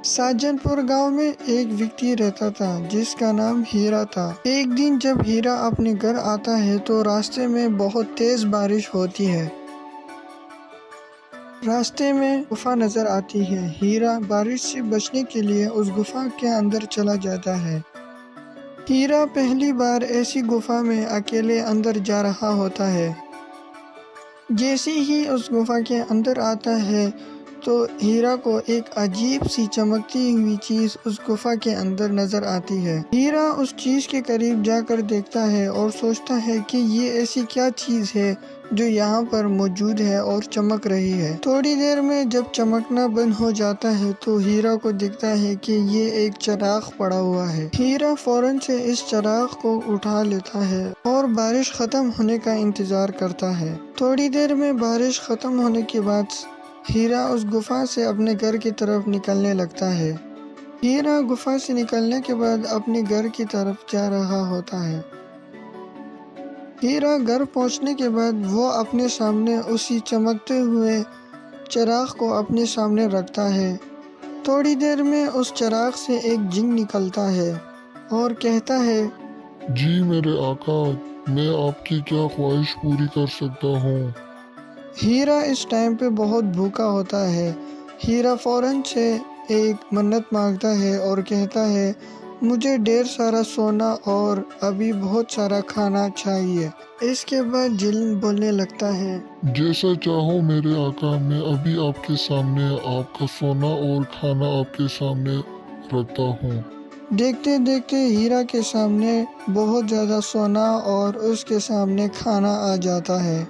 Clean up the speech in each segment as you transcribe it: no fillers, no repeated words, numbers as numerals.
ساجن پور گاؤں میں ایک ویکتی رہتا تھا جس کا نام ہیرا تھا۔ ایک دن جب ہیرا اپنے گھر آتا ہے تو راستے میں بہت تیز بارش ہوتی ہے۔ راستے میں گفا نظر آتی ہے۔ ہیرا بارش سے بچنے کے لیے اس گفا کے اندر چلا جاتا ہے۔ ہیرا پہلی بار ایسی گفا میں اکیلے اندر جا رہا ہوتا ہے۔ جیسے ہی اس گفا کے اندر آتا ہے تو ہیرا کو ایک عجیب سی چمکتی ہوئی چیز اس گفا کے اندر نظر آتی ہے۔ ہیرا اس چیز کے قریب جا کر دیکھتا ہے اور سوچتا ہے کہ یہ ایسی کیا چیز ہے جو یہاں پر موجود ہے اور چمک رہی ہے۔ تھوڑی دیر میں جب چمکنا بند ہو جاتا ہے تو ہیرا کو دکھتا ہے کہ یہ ایک چراغ پڑا ہوا ہے۔ ہیرا فوراً سے اس چراغ کو اٹھا لیتا ہے اور بارش ختم ہونے کا انتظار کرتا ہے۔ تھوڑی دیر میں بارش ختم ہونے کے بعد ہیرا اس گفا سے اپنے گھر کی طرف نکلنے لگتا ہے۔ ہیرا گفا سے نکلنے کے بعد اپنے گھر کی طرف جا رہا ہوتا ہے۔ ہیرا گھر پہنچنے کے بعد وہ اپنے سامنے اسی چمکتے ہوئے چراغ کو اپنے سامنے رکھتا ہے۔ تھوڑی دیر میں اس چراغ سے ایک جن نکلتا ہے اور کہتا ہے، جی میرے آقا، میں آپ کی کیا خواہش پوری کر سکتا ہوں؟ ہیرا اس ٹائم پہ بہت بھوکا ہوتا ہے۔ ہیرا فوراً سے ایک منت مانگتا ہے اور کہتا ہے، مجھے ڈھیر سارا سونا اور ابھی بہت سارا کھانا چاہیے۔ اس کے بعد جن بولنے لگتا ہے، جیسا چاہو میرے آقا، میں ابھی آپ کے سامنے آپ کا سونا اور کھانا آپ کے سامنے رکھتا ہوں۔ دیکھتے دیکھتے ہیرا کے سامنے بہت زیادہ سونا اور اس کے سامنے کھانا آ جاتا ہے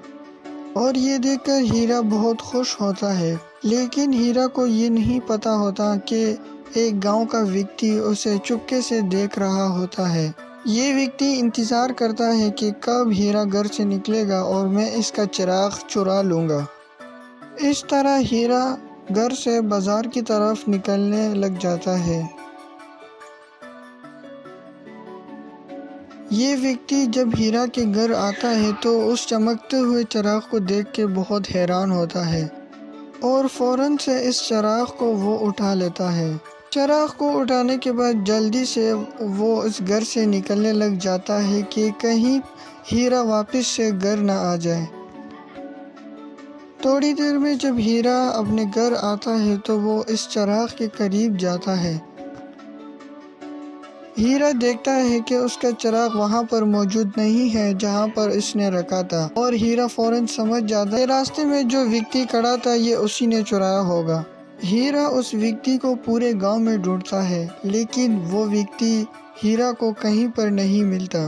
اور یہ دیکھ کر ہیرا بہت خوش ہوتا ہے۔ لیکن ہیرا کو یہ نہیں پتا ہوتا کہ ایک گاؤں کا ویکتی اسے چپکے سے دیکھ رہا ہوتا ہے۔ یہ ویکتی انتظار کرتا ہے کہ کب ہیرا گھر سے نکلے گا اور میں اس کا چراغ چرا لوں گا۔ اس طرح ہیرا گھر سے بازار کی طرف نکلنے لگ جاتا ہے۔ یہ ویکتی جب ہیرا کے گھر آتا ہے تو اس چمکتے ہوئے چراغ کو دیکھ کے بہت حیران ہوتا ہے اور فوراً سے اس چراغ کو وہ اٹھا لیتا ہے۔ چراغ کو اٹھانے کے بعد جلدی سے وہ اس گھر سے نکلنے لگ جاتا ہے کہ کہیں ہیرا واپس سے گھر نہ آ جائے۔ تھوڑی دیر میں جب ہیرا اپنے گھر آتا ہے تو وہ اس چراغ کے قریب جاتا ہے۔ ہیرا دیکھتا ہے کہ اس کا چراغ وہاں پر موجود نہیں ہے جہاں پر اس نے رکھا تھا اور ہیرا فوراً سمجھ جاتا ہے راستے میں جو ویکتی کھڑا تھا یہ اسی نے چرایا ہوگا۔ ہیرا اس ویکتی کو پورے گاؤں میں ڈھونڈتا ہے لیکن وہ ویکتی ہیرا کو کہیں پر نہیں ملتا۔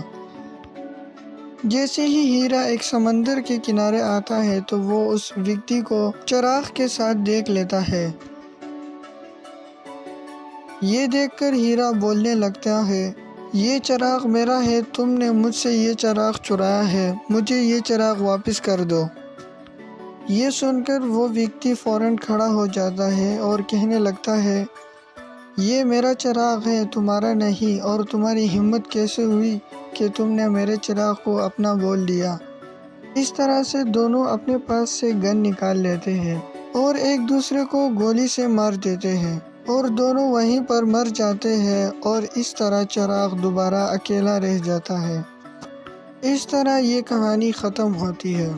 جیسے ہی ہیرا ایک سمندر کے کنارے آتا ہے تو وہ اس ویکتی کو چراغ کے ساتھ دیکھ لیتا ہے۔ یہ دیکھ کر ہیرا بولنے لگتا ہے، یہ چراغ میرا ہے، تم نے مجھ سے یہ چراغ چرایا ہے، مجھے یہ چراغ واپس کر دو۔ یہ سن کر وہ ویکتی فوراً کھڑا ہو جاتا ہے اور کہنے لگتا ہے، یہ میرا چراغ ہے، تمہارا نہیں، اور تمہاری ہمت کیسے ہوئی کہ تم نے میرے چراغ کو اپنا بول لیا۔ اس طرح سے دونوں اپنے پاس سے گن نکال لیتے ہیں اور ایک دوسرے کو گولی سے مار دیتے ہیں اور دونوں وہیں پر مر جاتے ہیں اور اس طرح چراغ دوبارہ اکیلا رہ جاتا ہے۔ اس طرح یہ کہانی ختم ہوتی ہے۔